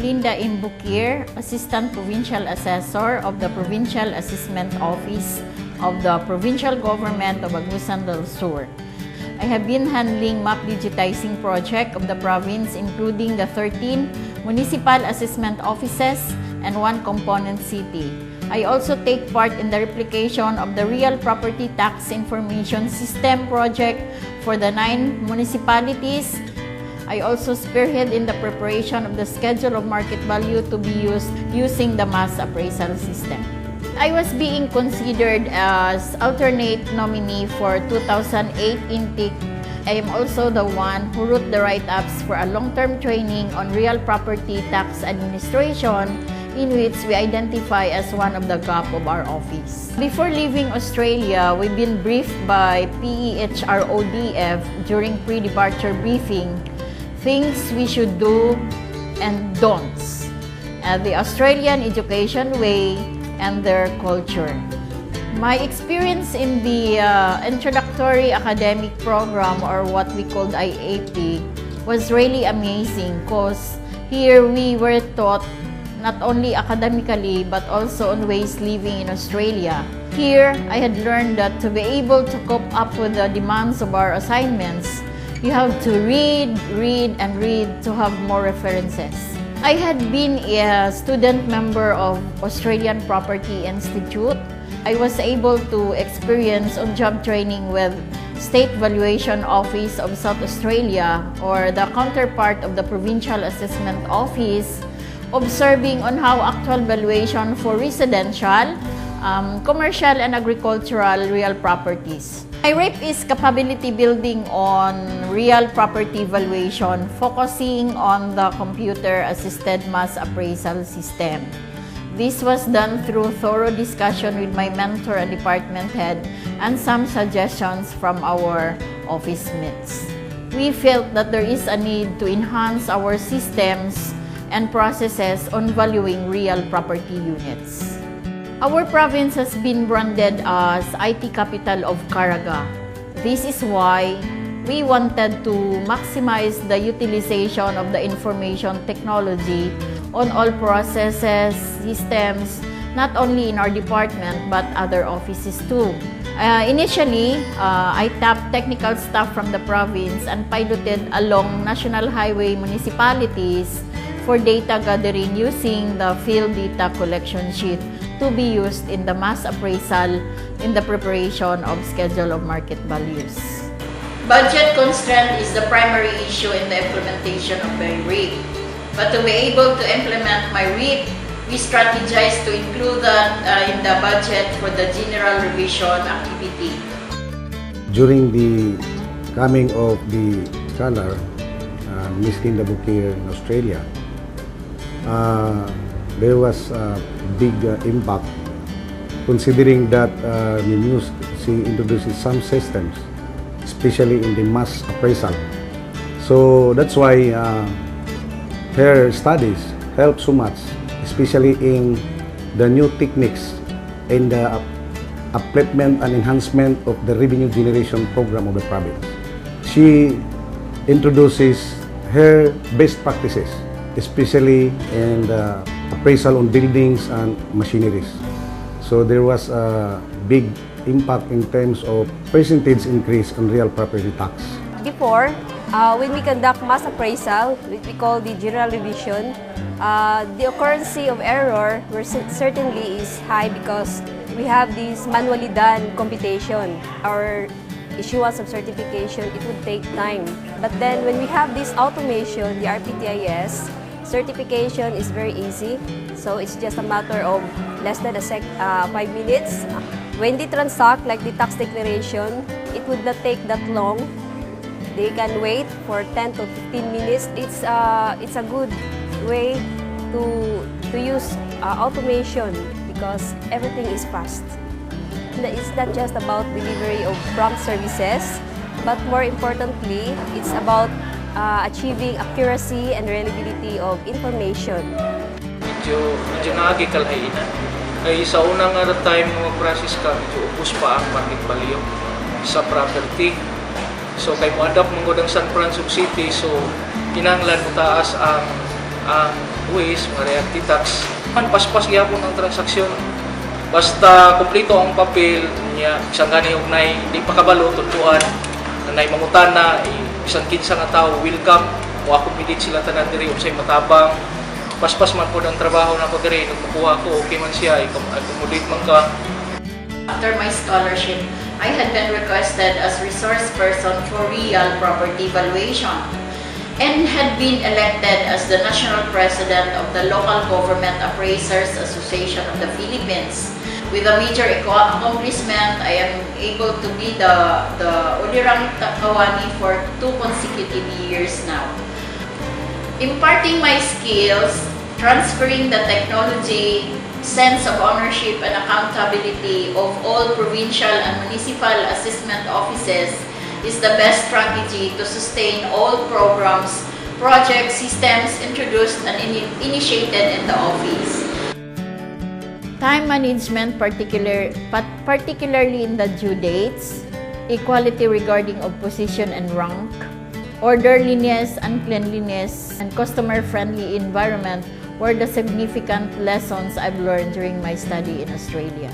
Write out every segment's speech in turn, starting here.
Linda in Buquir, Assistant Provincial Assessor of the Provincial Assessment Office of the Provincial Government of Agusan del Sur. I have been handling map digitizing project of the province, including the 13 municipal assessment offices and 1 component city. I also take part in the replication of the Real Property Tax Information System project for the 9 municipalities. I also spearhead in the preparation of the schedule of market value to be used using the mass appraisal system. I was being considered as alternate nominee for 2008 intake. I am also the one who wrote the write-ups for a long-term training on real property tax administration, in which we identify as one of the gap of our office. Before leaving Australia, we've been briefed by PEHRODF during pre-departure briefing, things we should do and don'ts, the Australian education way, and their culture. My experience in the introductory academic program, or what we called IAP, was really amazing because here we were taught not only academically but also on ways living in Australia. Here, I had learned that to be able to cope up with the demands of our assignments, you have to read, and read to have more references. I had been a student member of Australian Property Institute. I was able to experience on-job training with State Valuation Office of South Australia, or the counterpart of the Provincial Assessment Office, observing on how actual valuation for residential, commercial, and agricultural real properties. My RAPE is capability building on real property valuation, focusing on the computer-assisted mass appraisal system. This was done through thorough discussion with my mentor and department head and some suggestions from our office mates. We felt that there is a need to enhance our systems and processes on valuing real property units. Our province has been branded as IT capital of Caraga. This is why we wanted to maximize the utilization of the information technology on all processes, systems, not only in our department but other offices too. Initially, I tapped technical staff from the province and piloted along national highway municipalities for data gathering using the field data collection sheet to be used in the mass appraisal in the preparation of schedule of market values. Budget constraint is the primary issue in the implementation of my REAP. But to be able to implement my REAP, we strategize to include that in the budget for the general revision activity. During the coming of the scholar, Miss Linda Buquir in Australia, there was a big impact, considering that she introduces some systems, especially in the mass appraisal. So that's why her studies help so much, especially in the new techniques in the upliftment and enhancement of the revenue generation program of the province. She introduces her best practices, especially in the appraisal on buildings and machineries. So there was a big impact in terms of percentage increase on real property tax. Before, when we conduct mass appraisal, which we call the general revision, the occurrence of error certainly is high because we have this manually done computation. Our issuance of certification, it would take time. But then when we have this automation, the RPTIS, certification is very easy. So it's just a matter of less than 5 minutes. When they transact, like the tax declaration, it would not take that long. They can wait for 10 to 15 minutes. It's a good way to use automation because everything is fast. It's not just about delivery of prompt services, but more importantly, it's about achieving accuracy and reliability of information. Medyo nakagikalainan. Ay sa unang time mo process ka, medyo ubos pa ang market value sa property. So kay mo adapt mong San Francisco City, so kinahanglan mo taas ang buwis, mga realty tax. Paspas gyapon ang transaksyon. Basta kumpleto ang papel niya, isang gani ugnay, di pa kabalo tutuan, nanay mangutana, isang kinsa nga tao welcome, o accommodate sila tanan diri unsay matabang. Paspas man po ang trabaho na ko diri, nagkukuha ko, okay man siya, accommodate man ka. After my scholarship, I had been requested as resource person for real property valuation and had been elected as the national president of the Local Government Appraisers Association of the Philippines. With a major accomplishment, I am able to be the Ulirang Kawani for 2 consecutive years now. Imparting my skills, transferring the technology, sense of ownership and accountability of all provincial and municipal assessment offices is the best strategy to sustain all programs, projects, systems introduced and initiated in the office. Time management, particularly in the due dates, equality regarding of position and rank, orderliness and cleanliness, and customer-friendly environment were the significant lessons I've learned during my study in Australia.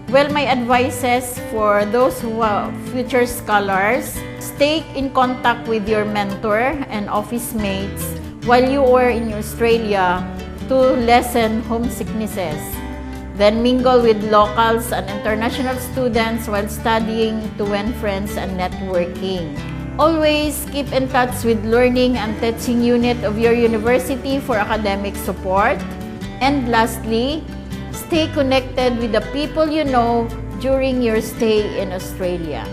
Well, my advices for those who are future scholars, stay in contact with your mentor and office mates while you are in Australia to lessen homesicknesses. Then mingle with locals and international students while studying to win friends and networking. Always keep in touch with learning and teaching unit of your university for academic support. And lastly, stay connected with the people you know during your stay in Australia.